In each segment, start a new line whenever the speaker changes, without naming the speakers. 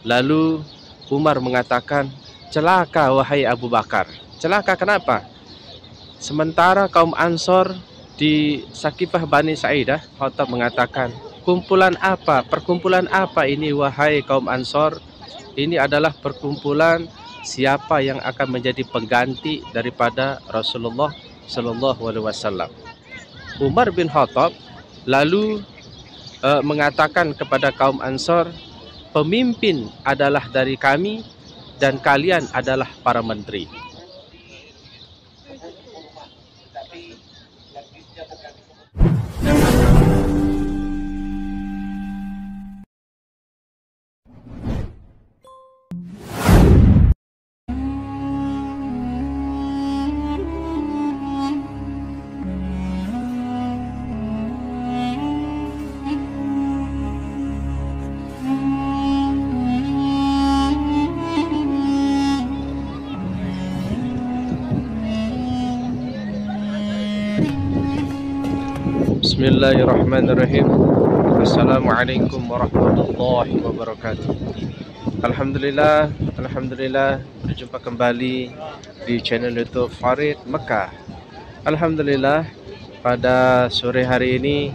Lalu Umar mengatakan, celaka wahai Abu Bakar. Celaka kenapa? Sementara kaum Ansor di Sakifah Bani Sa'idah, Khattab mengatakan, perkumpulan apa ini wahai kaum Ansor? Ini adalah perkumpulan siapa yang akan menjadi pengganti daripada Rasulullah Shallallahu Alaihi Wasallam. Umar bin Khattab lalu mengatakan kepada kaum Ansor, pemimpin adalah dari kami dan kalian adalah para menteri. Bismillahirrahmanirrahim. Assalamualaikum warahmatullahi wabarakatuh. Alhamdulillah berjumpa kembali di channel YouTube Farid Mekah. Alhamdulillah, pada sore hari ini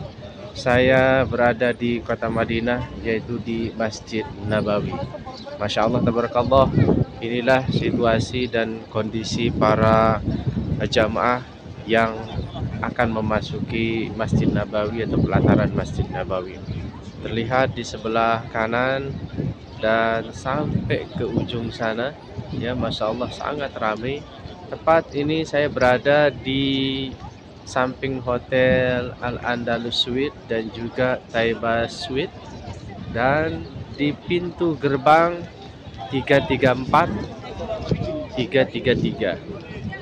saya berada di kota Madinah, yaitu di Masjid Nabawi. Masya Allah, tabarakallah. Inilah situasi dan kondisi para jamaah yang akan memasuki Masjid Nabawi atau pelataran Masjid Nabawi. Terlihat di sebelah kanan dan sampai ke ujung sana, ya Masya Allah sangat ramai. Tepat ini saya berada di samping Hotel Al-Andalus Suite dan juga Taiba Suite, dan di pintu gerbang 334 333.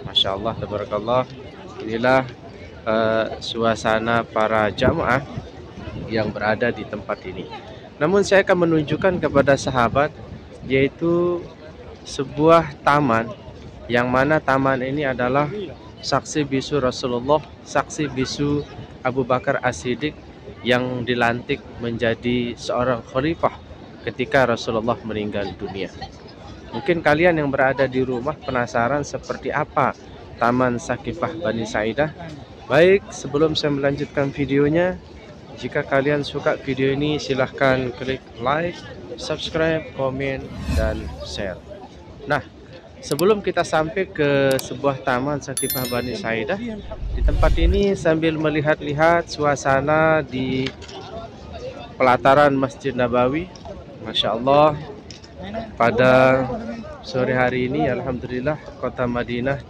Masya Allah, tabarakallah. Inilah suasana para jamaah yang berada di tempat ini. Namun saya akan menunjukkan kepada sahabat, yaitu sebuah taman, yang mana taman ini adalah saksi bisu Rasulullah, saksi bisu Abu Bakar As-Siddiq yang dilantik menjadi seorang khalifah ketika Rasulullah meninggal dunia. Mungkin kalian yang berada di rumah penasaran seperti apa Taman Sakifah Bani Sa'idah. Baik, sebelum saya melanjutkan videonya, jika kalian suka video ini silahkan klik like, subscribe, komen, dan share. Nah, sebelum kita sampai ke sebuah Taman Sakifah Bani Sa'idah, di tempat ini sambil melihat-lihat suasana di pelataran Masjid Nabawi, Masya Allah, pada sore hari ini alhamdulillah kota Madinah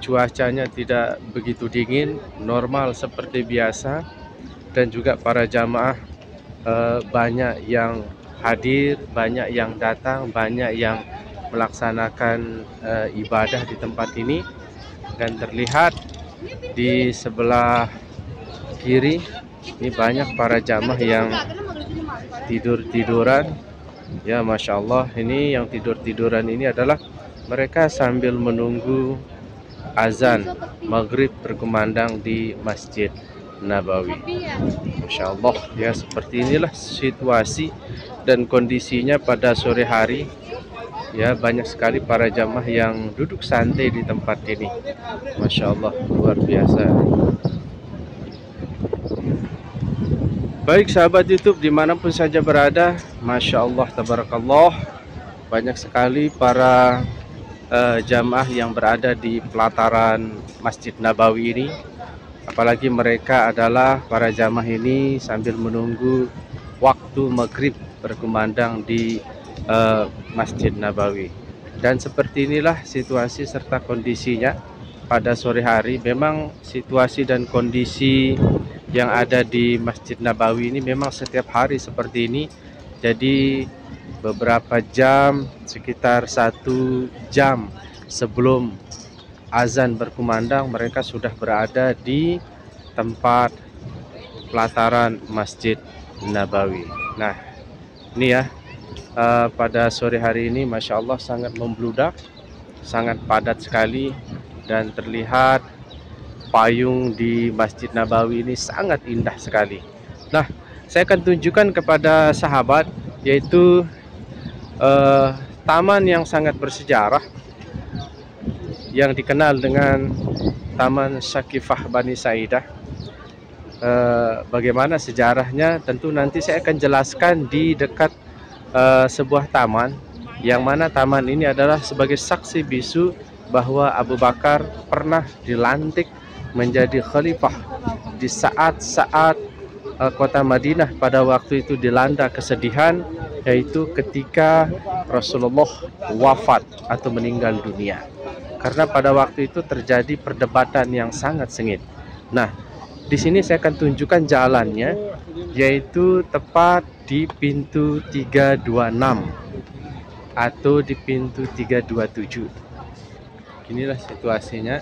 cuacanya tidak begitu dingin, normal seperti biasa, dan juga para jamaah banyak yang hadir, banyak yang datang, banyak yang melaksanakan ibadah di tempat ini. Dan terlihat di sebelah kiri ini banyak para jamaah yang tidur-tiduran, ya Masya Allah. Ini yang tidur-tiduran ini adalah mereka sambil menunggu azan maghrib berkumandang di Masjid Nabawi. Masya Allah, ya seperti inilah situasi dan kondisinya pada sore hari. Ya, banyak sekali para jamaah yang duduk santai di tempat ini. Masya Allah, luar biasa. Baik sahabat YouTube dimanapun saja berada, Masya Allah, tabarakallah, banyak sekali para jamaah yang berada di pelataran Masjid Nabawi ini. Apalagi mereka adalah para jamaah ini sambil menunggu waktu maghrib berkumandang di Masjid Nabawi. Dan seperti inilah situasi serta kondisinya pada sore hari. Memang situasi dan kondisi yang ada di Masjid Nabawi ini memang setiap hari seperti ini. Jadi beberapa jam, sekitar 1 jam sebelum azan berkumandang, mereka sudah berada di tempat pelataran Masjid Nabawi. Nah, ini ya, pada sore hari ini Masya Allah sangat membludak, sangat padat sekali, dan terlihat payung di Masjid Nabawi ini sangat indah sekali. Nah, saya akan tunjukkan kepada sahabat yaitu taman yang sangat bersejarah yang dikenal dengan Taman Sakifah Bani Saidah. Bagaimana sejarahnya tentu nanti saya akan jelaskan di dekat sebuah taman, yang mana taman ini adalah sebagai saksi bisu bahwa Abu Bakar pernah dilantik menjadi khalifah di saat-saat kota Madinah pada waktu itu dilanda kesedihan, yaitu ketika Rasulullah wafat atau meninggal dunia. Karena pada waktu itu terjadi perdebatan yang sangat sengit. Nah, di sini saya akan tunjukkan jalannya, yaitu tepat di pintu 326 atau di pintu 327. Inilah situasinya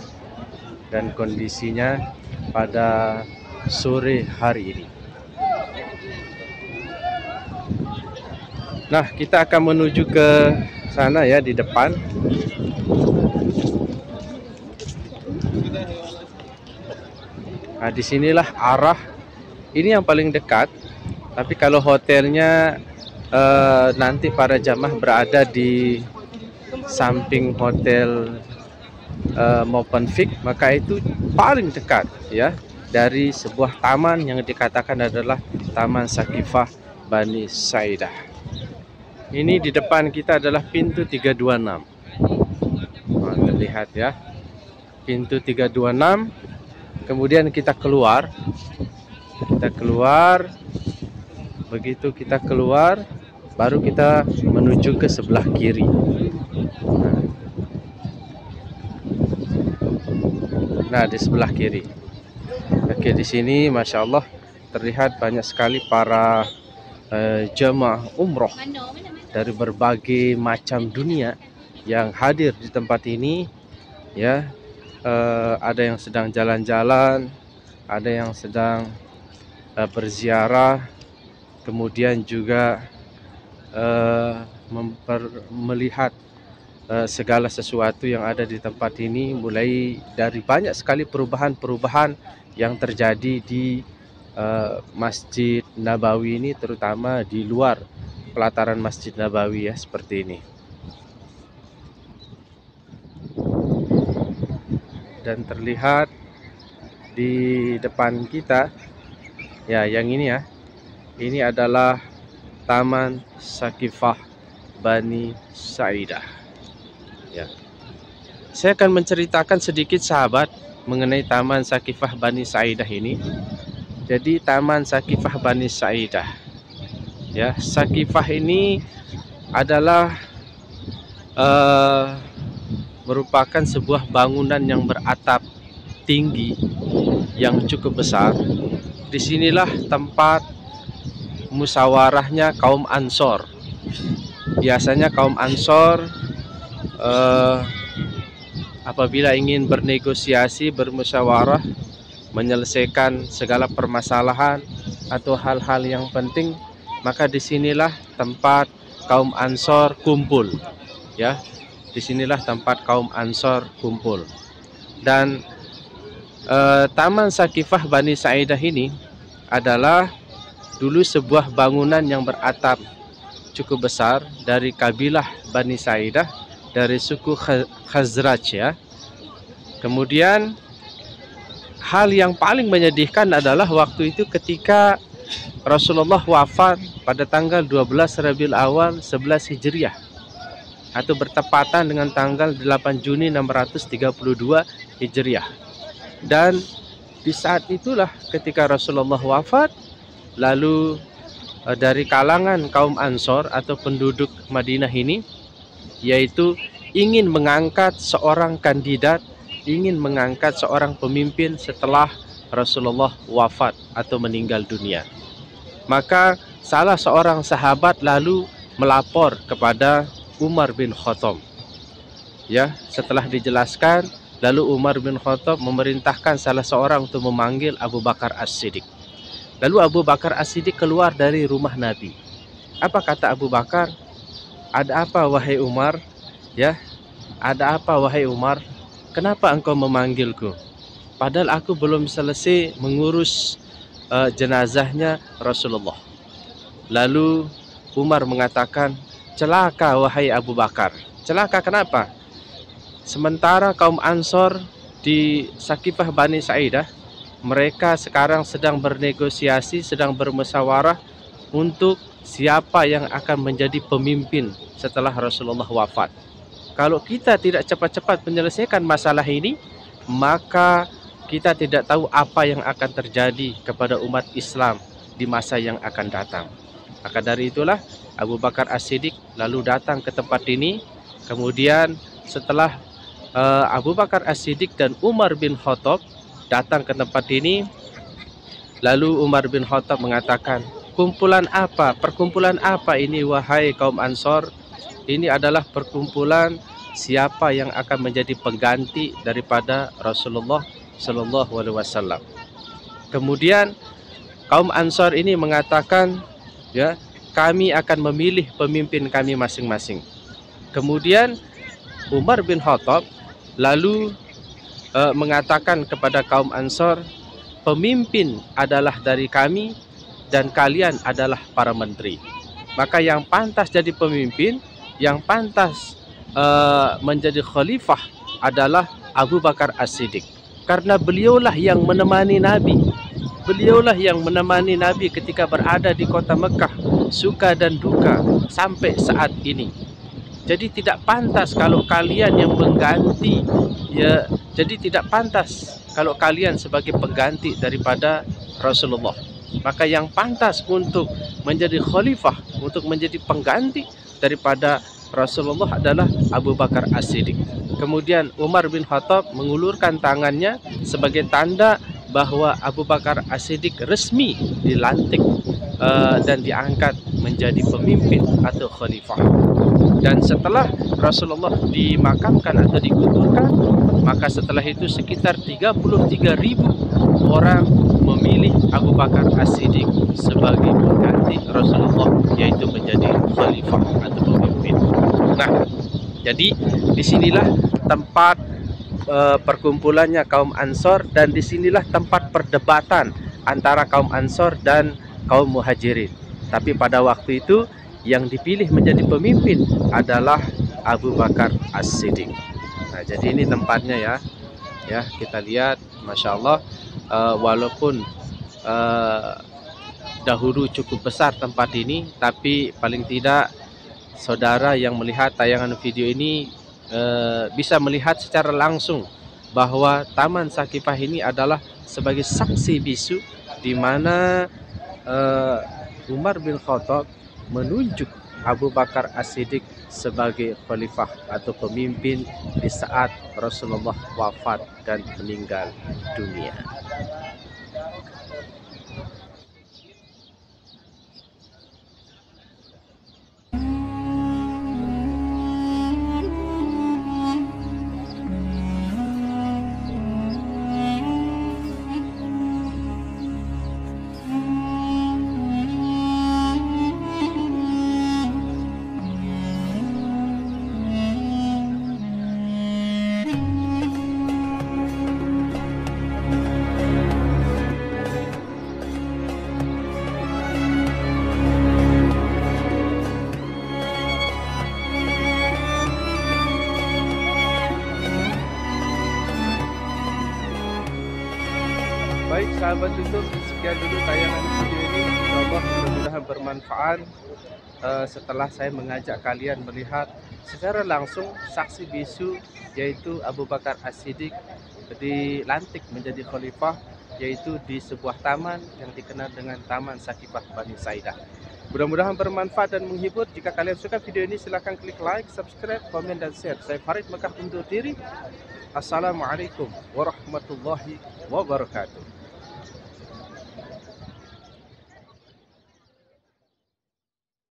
dan kondisinya pada sore hari ini. Nah, kita akan menuju ke sana ya, di depan. Nah, disinilah arah ini yang paling dekat. Tapi kalau hotelnya nanti para jamaah berada di samping hotel Movenpick, maka itu paling dekat ya dari sebuah taman yang dikatakan adalah Taman Sakifah Bani Saidah. Ini di depan kita adalah pintu 326. Nah, terlihat ya, pintu 326. Kemudian kita keluar, begitu kita keluar, baru kita menuju ke sebelah kiri. Nah, di sebelah kiri. Oke, di sini masya Allah terlihat banyak sekali para jemaah umroh dari berbagai macam dunia yang hadir di tempat ini ya. Ada yang sedang jalan-jalan, ada yang sedang berziarah, kemudian juga melihat segala sesuatu yang ada di tempat ini, mulai dari banyak sekali perubahan-perubahan yang terjadi di Masjid Nabawi ini, terutama di luar pelataran Masjid Nabawi ya, seperti ini. Dan terlihat di depan kita ya, yang ini ya, ini adalah Taman Sakifah Bani Saidah ya. Saya akan menceritakan sedikit sahabat mengenai Taman Sakifah Bani Saidah ini. Jadi Taman Sakifah Bani Saidah ya, Sakifah ini adalah merupakan sebuah bangunan yang beratap tinggi yang cukup besar. Disinilah tempat musyawarahnya kaum Ansor. Biasanya kaum Ansor apabila ingin bernegosiasi, bermusyawarah, menyelesaikan segala permasalahan atau hal-hal yang penting, maka disinilah tempat kaum Ansor kumpul ya. Disinilah tempat kaum Ansor kumpul. Dan Taman Sakifah Bani Saidah ini adalah dulu sebuah bangunan yang beratap cukup besar dari kabilah Bani Saidah, dari suku Khazraj ya. Kemudian hal yang paling menyedihkan adalah waktu itu ketika Rasulullah wafat pada tanggal 12 Rabiul Awal 11 Hijriah, atau bertepatan dengan tanggal 8 Juni 632 Hijriah. Dan di saat itulah ketika Rasulullah wafat, lalu dari kalangan kaum Ansor atau penduduk Madinah ini, yaitu ingin mengangkat seorang kandidat, ingin mengangkat seorang pemimpin setelah Rasulullah wafat atau meninggal dunia. Maka salah seorang sahabat lalu melapor kepada Umar bin Khattab ya. Setelah dijelaskan, lalu Umar bin Khattab memerintahkan salah seorang untuk memanggil Abu Bakar As-Siddiq. Lalu Abu Bakar As-Siddiq keluar dari rumah Nabi. Apa kata Abu Bakar? Ada apa wahai Umar? Ya, ada apa wahai Umar? Kenapa engkau memanggilku? Padahal aku belum selesai mengurus jenazahnya Rasulullah. Lalu Umar mengatakan, celaka wahai Abu Bakar. Celaka kenapa? Sementara kaum Ansor di Sakifah Bani Sa'idah, mereka sekarang sedang bernegosiasi, sedang bermusyawarah untuk siapa yang akan menjadi pemimpin setelah Rasulullah wafat. Kalau kita tidak cepat-cepat menyelesaikan masalah ini, maka kita tidak tahu apa yang akan terjadi kepada umat Islam di masa yang akan datang. Maka dari itulah Abu Bakar As-Siddiq lalu datang ke tempat ini. Kemudian setelah Abu Bakar As-Siddiq dan Umar bin Khattab datang ke tempat ini, lalu Umar bin Khattab mengatakan, perkumpulan apa ini wahai kaum Ansor? Ini adalah perkumpulan siapa yang akan menjadi pengganti daripada Rasulullah Shallallahu Alaihi Wasallam. Kemudian kaum Ansor ini mengatakan, ya, kami akan memilih pemimpin kami masing-masing. Kemudian Umar bin Khattab lalu mengatakan kepada kaum Ansor, pemimpin adalah dari kami dan kalian adalah para menteri. Maka yang pantas jadi pemimpin, yang pantas menjadi khalifah adalah Abu Bakar As-Siddiq. Karena beliaulah yang menemani Nabi. Beliaulah yang menemani Nabi ketika berada di kota Mekah, suka dan duka sampai saat ini. Jadi tidak pantas kalau kalian yang mengganti, ya, jadi tidak pantas kalau kalian sebagai pengganti daripada Rasulullah. Maka yang pantas untuk menjadi khalifah, untuk menjadi pengganti daripada Rasulullah adalah Abu Bakar As-Siddiq. Kemudian Umar bin Khattab mengulurkan tangannya sebagai tanda bahwa Abu Bakar As-Siddiq resmi dilantik dan diangkat menjadi pemimpin atau khalifah. Dan setelah Rasulullah dimakamkan atau dikuburkan, maka setelah itu sekitar 33.000 orang memilih Abu Bakar As-Siddiq sebagai pengganti Rasulullah, yaitu menjadi khalifah atau pemimpin. Nah, jadi disinilah tempat perkumpulannya kaum Ansor, dan disinilah tempat perdebatan antara kaum Ansor dan kaum Muhajirin. Tapi pada waktu itu yang dipilih menjadi pemimpin adalah Abu Bakar As-Siddiq. Nah, jadi ini tempatnya ya. Ya, kita lihat, Masya Allah, walaupun dahulu cukup besar tempat ini, tapi paling tidak saudara yang melihat tayangan video ini bisa melihat secara langsung bahwa Taman Sakifah ini adalah sebagai saksi bisu di mana Umar bin Khattab menunjuk Abu Bakar As-Siddiq sebagai khalifah atau pemimpin di saat Rasulullah wafat dan meninggal dunia. Baik sahabat YouTube, sekian dulu tayangan video ini. Insyaallah mudah-mudahan bermanfaat. Setelah saya mengajak kalian melihat secara langsung saksi bisu, yaitu Abu Bakar As-Siddiq dilantik menjadi khalifah, yaitu di sebuah taman yang dikenal dengan Taman Sakifah Bani Sa'idah. Mudah-mudahan bermanfaat dan menghibur. Jika kalian suka video ini, silahkan klik like, subscribe, komen, dan share. Saya Farid Mekah undur diri. Assalamualaikum warahmatullahi wabarakatuh.